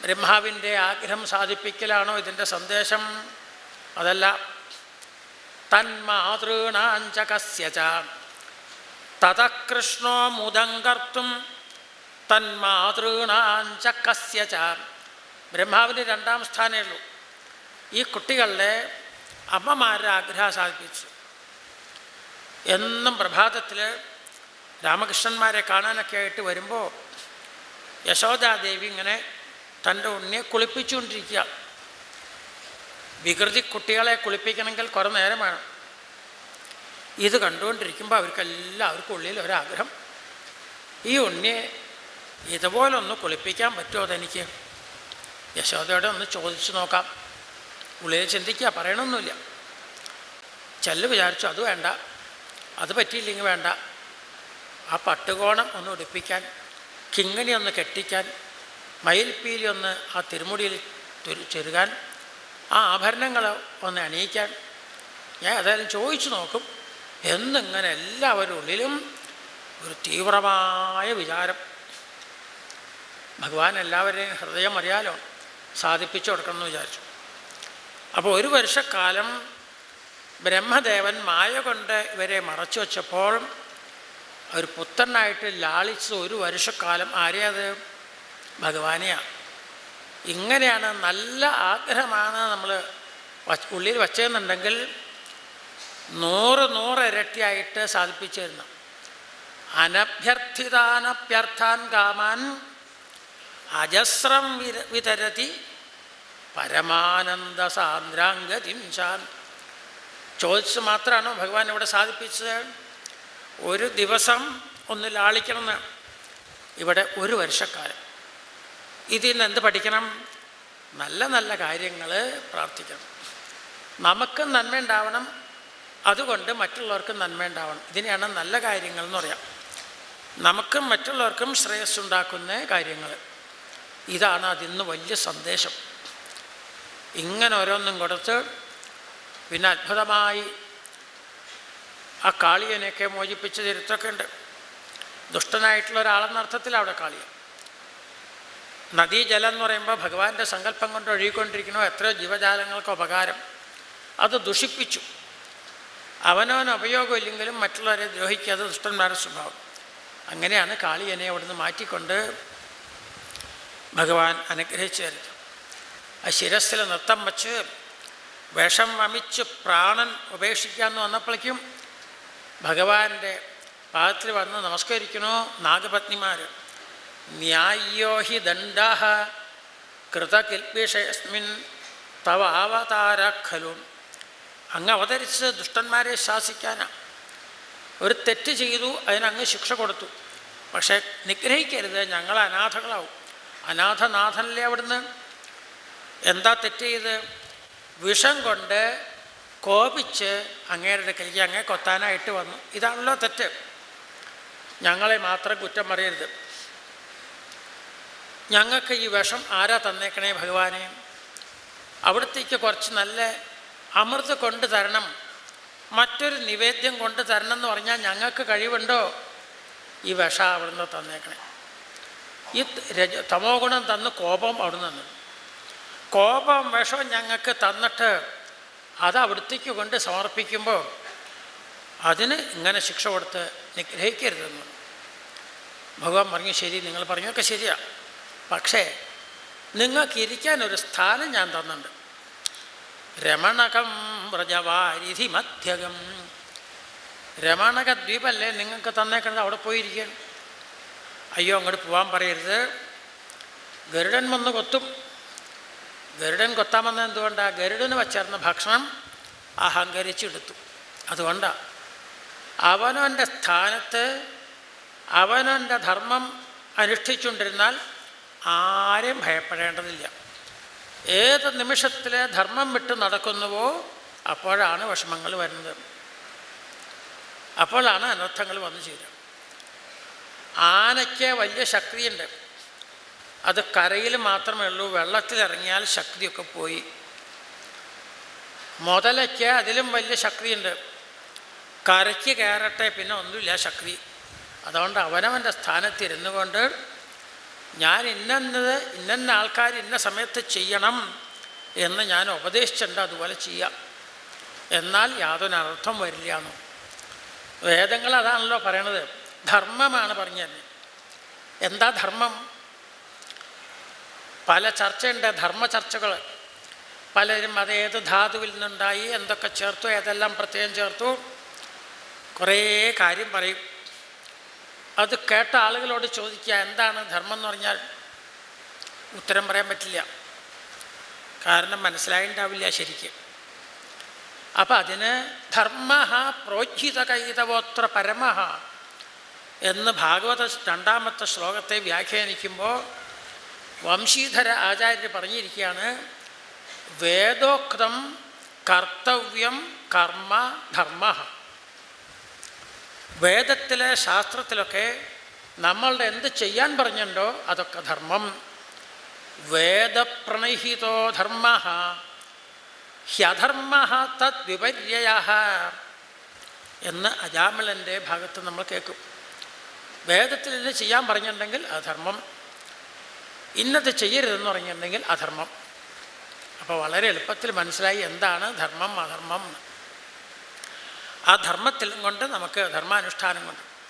ബ്രഹ്മാവിൻ്റെ ആഗ്രഹം സാധിപ്പിക്കലാണോ ഇതിൻ്റെ സന്ദേശം? അതല്ല. തന്മാതൃണാഞ്ച കസ്യച തതഃ കൃഷ്ണോ മുദം കർത്തും തന്മാതൃണാഞ്ച കസ്യച. ബ്രഹ്മാവിന് 2ാം സ്ഥാനമേ ഉള്ളൂ. ഈ കുട്ടികളുടെ അമ്മമാരുടെ ആഗ്രഹം സാധിപ്പിച്ചു. എന്നും പ്രഭാതത്തിൽ രാമകൃഷ്ണന്മാരെ കാണാനൊക്കെ ആയിട്ട് വരുമ്പോൾ യശോദാദേവി ഇങ്ങനെ തൻ്റെ ഉണ്ണിയെ കുളിപ്പിച്ചുകൊണ്ടിരിക്കുക. വികൃതി കുട്ടികളെ കുളിപ്പിക്കണമെങ്കിൽ കുറേ നേരം വേണം. ഇത് കണ്ടുകൊണ്ടിരിക്കുമ്പോൾ അവർക്കെല്ലാവർക്കും ഉള്ളിൽ ഒരാഗ്രഹം, ഈ ഉണ്ണിയെ ഇതുപോലൊന്ന് കുളിപ്പിക്കാൻ പറ്റുമോ അതെനിക്ക്? യശോദയോടെ ഒന്ന് ചോദിച്ചു നോക്കാം. ഉള്ളിൽ ചിന്തിക്കുക, പറയണമൊന്നുമില്ല. ചെല്ല് വിചാരിച്ചു, അത് വേണ്ട, അത് പറ്റിയില്ലെങ്കിൽ വേണ്ട. ആ പട്ടുകോണം ഒന്ന് ഉടുപ്പിക്കാൻ, കിങ്ങിണി ഒന്ന് കെട്ടിക്കാൻ, മയിൽപ്പീലി ഒന്ന് ആ തിരുമുടിയിൽ ചെരുകാൻ, ആ ആഭരണങ്ങൾ ഒന്ന് അണിയിക്കാൻ ഞാൻ ഏതായാലും ചോദിച്ചു നോക്കും എന്നിങ്ങനെ എല്ലാവരുടെ ഉള്ളിലും ഒരു തീവ്രമായ വിചാരം. ഭഗവാൻ എല്ലാവരുടെയും ഹൃദയം അറിയാലോ, സാധിപ്പിച്ചു കൊടുക്കണമെന്ന് വിചാരിച്ചു. അപ്പോൾ 1 വർഷക്കാലം ബ്രഹ്മദേവൻ മായ കൊണ്ട് ഇവരെ മറച്ചു വച്ചപ്പോൾ അവർ പുത്രനായിട്ട് ലാളിച്ച് 1 വർഷക്കാലം ആരെയത്? ഭഗവാനെയാണ്. ഇങ്ങനെയാണ് നല്ല ആഗ്രഹമാണ് നമ്മൾ ഉള്ളിൽ വച്ചതെന്നുണ്ടെങ്കിൽ 100 ഇരട്ടിയായിട്ട് സാധിപ്പിച്ചു തരുന്നു. അനഭ്യർത്ഥിതാനഭ്യർത്ഥാൻ കാമാൻ അജസ്രം വിതരതി പരമാനന്ദ സാന്ദ്രാംഗതിംശാൻ. ചോദിച്ച് മാത്രമാണോ ഭഗവാൻ ഇവിടെ സാധിപ്പിച്ചത്? 1 ദിവസം ഒന്ന് ലാളിക്കണമെന്ന്. ഇവിടെ 1 വർഷക്കാലം. ഇതിൽ നിന്ന് എന്ത് പഠിക്കണം? നല്ല നല്ല കാര്യങ്ങൾ പ്രാർത്ഥിക്കണം. നമുക്കും നന്മ ഉണ്ടാവണം, അതുകൊണ്ട് മറ്റുള്ളവർക്കും നന്മ ഉണ്ടാവണം. ഇതിനെയാണ് നല്ല കാര്യങ്ങൾ എന്ന് പറയാം. നമുക്കും മറ്റുള്ളവർക്കും ശ്രേയസ്സുണ്ടാക്കുന്ന കാര്യങ്ങൾ. ഇതാണ് അതിന്ന് വലിയ സന്ദേശം. ഇങ്ങനെ ഓരോന്നും കൊടുത്ത് പിന്നെ അത്ഭുതമായി ആ കാളിയനെയൊക്കെ മോചിപ്പിച്ച ചരിത്രമൊക്കെ ഉണ്ട്. ദുഷ്ടനായിട്ടുള്ള ഒരാളെന്ന അർത്ഥത്തിൽ അവിടെ കാളിയ. നദീജലം എന്ന് പറയുമ്പോൾ ഭഗവാന്റെ സങ്കല്പം കൊണ്ട് ഒഴുകിക്കൊണ്ടിരിക്കണോ എത്രയോ ജീവജാലങ്ങൾക്ക് ഉപകാരം. അത് ദുഷിപ്പിച്ചു. അവനവന് ഉപയോഗമില്ലെങ്കിലും മറ്റുള്ളവരെ ദ്രോഹിക്കാതെ ദുഷ്ടന്മാരുടെ സ്വഭാവം. അങ്ങനെയാണ് കാളിയനെ അവിടുന്ന് മാറ്റിക്കൊണ്ട് ഭഗവാൻ അനുഗ്രഹിച്ചു തരുന്നത്. ആ ശിരസ്സിൽ നൃത്തം വച്ച് വിഷം വമിച്ച് പ്രാണൻ ഉപേക്ഷിക്കാമെന്ന് വന്നപ്പോഴേക്കും ഭഗവാന്റെ പാദത്തിൽ വന്ന് നമസ്കരിക്കണോ നാഗപത്നിമാർ. ന്യായോ ഹി ദണ്ഡാഹ കൃതകിൽപിഷയസ്മിൻ തവ അവതാര ഖലു. അങ്ങ് അവതരിച്ച് ദുഷ്ടന്മാരെ ശാസിക്കാനാണ്. ഒരു തെറ്റ് ചെയ്തു, അതിനങ്ങ് ശിക്ഷ കൊടുത്തു. പക്ഷേ നിഗ്രഹിക്കരുത്, ഞങ്ങൾ അനാഥകളാവും. അനാഥനാഥനല്ലേ അവിടുന്ന്. എന്താ തെറ്റ് ചെയ്ത്? വിഷം കൊണ്ട് കോപിച്ച് അങ്ങേരുടെ അടുക്കലേക്ക് അങ്ങേ കൊത്താനായിട്ട് വന്നു. ഇതാണല്ലോ തെറ്റ്. ഞങ്ങളെ മാത്രം കുറ്റം പറയരുത്. ഞങ്ങൾക്ക് ഈ വിഷം ആരാ തന്നേക്കണേ ഭഗവാനെ? അവിടത്തേക്ക് കുറച്ച് നല്ല അമൃത് കൊണ്ട് തരണം, മറ്റൊരു നിവേദ്യം കൊണ്ട് തരണം എന്ന് പറഞ്ഞാൽ ഞങ്ങൾക്ക് കഴിവുണ്ടോ? ഈ വിഷം അവിടുന്ന് തന്നേക്കണേ. ഈ തമോ ഗുണം തന്ന് കോപം അവിടുന്ന് തന്നു. കോപം വിഷം ഞങ്ങൾക്ക് തന്നിട്ട് അത് അവിടത്തേക്ക് കൊണ്ട് സമർപ്പിക്കുമ്പോൾ അതിന് ഇങ്ങനെ ശിക്ഷ കൊടുത്ത് നിഗ്രഹിക്കരുതെന്ന് ഭഗവാൻ പറഞ്ഞു. ശരി, നിങ്ങൾ പറഞ്ഞൊക്കെ ശരിയാണ്. പക്ഷേ നിങ്ങൾക്ക് ഇരിക്കാനൊരു സ്ഥാനം ഞാൻ തന്നിട്ടുണ്ട്. രമണകം വ്രജവാരിധി മധ്യകം. രമണക ദ്വീപല്ലേ നിങ്ങൾക്ക് തന്നേക്കണത്, അവിടെ പോയിരിക്കാൻ. അയ്യോ, അങ്ങോട്ട് പോകാൻ പറയരുത്, ഗരുഡൻ വന്ന് കൊത്തും. ഗരുഡൻ കൊത്താൻ വന്നത് എന്തുകൊണ്ടാണ്? ഗരുഡന് വച്ചേർന്ന ഭക്ഷണം അഹങ്കരിച്ചെടുത്തു. അതുകൊണ്ടാണ്. അവനവൻ്റെ സ്ഥാനത്ത് അവനവൻ്റെ ധർമ്മം അനുഷ്ഠിച്ചുകൊണ്ടിരുന്നാൽ ആരെയും ഭയപ്പെടേണ്ടതില്ല. ഏത് നിമിഷത്തിൽ ധർമ്മം വിട്ട് നടക്കുന്നുവോ അപ്പോഴാണ് വിഷമങ്ങൾ വരുന്നത്, അപ്പോഴാണ് അനർത്ഥങ്ങൾ വന്നു ചേരുക. ആനയ്ക്ക് വലിയ ശക്തിയുണ്ട്, അത് കരയിൽ മാത്രമേ ഉള്ളൂ. വെള്ളത്തിലിറങ്ങിയാൽ ശക്തിയൊക്കെ പോയി. മുതലയ്ക്ക് അതിലും വലിയ ശക്തിയുണ്ട്, കരയ്ക്ക് കയറട്ടെ പിന്നെ ഒന്നുമില്ല ശക്തി. അതുകൊണ്ട് അവനവൻ്റെ സ്ഥാനത്തിരുന്നു കൊണ്ട് ഞാൻ ഇന്ന ആൾക്കാർ ഇന്ന സമയത്ത് ചെയ്യണം എന്ന് ഞാൻ ഉപദേശിച്ചിട്ടുണ്ട്, അതുപോലെ ചെയ്യാം, എന്നാൽ യാതൊരു അനർത്ഥം വരില്ല എന്ന്. വേദങ്ങൾ അതാണല്ലോ പറയണത്. ധർമ്മമാണ് പറഞ്ഞത്. എന്താ ധർമ്മം? പല ചർച്ചയുണ്ട്, ധർമ്മ ചർച്ചകൾ. പലരും അതേത് ധാതുവിൽ നിന്നുണ്ടായി, എന്തൊക്കെ ചേർത്തു, ഏതെല്ലാം പ്രത്യേകം ചേർത്തു, കുറേ കാര്യം പറയും. അത് കേട്ട ആളുകളോട് ചോദിക്കുക എന്താണ് ധർമ്മം എന്ന് പറഞ്ഞാൽ ഉത്തരം പറയാൻ പറ്റില്ല, കാരണം മനസ്സിലായിണ്ടാവില്ല ശരിക്കും. അപ്പം അതിന് ധർമ്മ പ്രോജ്ജിത കൈതവോത്ര പരമഃ എന്ന് ഭാഗവത 2-ാമത്തെ ശ്ലോകത്തെ വ്യാഖ്യാനിക്കുമ്പോൾ വംശീധര ആചാര്യർ പറഞ്ഞിരിക്കുകയാണ്, വേദോക്തം കർത്തവ്യം കർമ്മ ധർമ്മ. വേദത്തിലെ ശാസ്ത്രത്തിലൊക്കെ നമ്മളുടെ എന്ത് ചെയ്യാൻ പറഞ്ഞിട്ടുണ്ടോ അതൊക്കെ ധർമ്മം. വേദപ്രണഹിതോ ധർമ്മ ഹ്യധർമ്മ തദ് വിപര്യയ എന്ന് അജാമിളൻ്റെ ഭാഗത്ത് നമ്മൾ കേൾക്കും. വേദത്തിൽ ഇത് ചെയ്യാൻ പറഞ്ഞിട്ടുണ്ടെങ്കിൽ അധർമ്മം, ഇന്നത് ചെയ്യരുതെന്ന് പറഞ്ഞിട്ടുണ്ടെങ്കിൽ അധർമ്മം. അപ്പോൾ വളരെ എളുപ്പത്തിൽ മനസ്സിലായി എന്താണ് ധർമ്മം അധർമ്മം. ആ ധർമ്മത്തിൽ കൊണ്ട് നമുക്ക് ധർമാനുഷ്ഠാനം കൊണ്ട്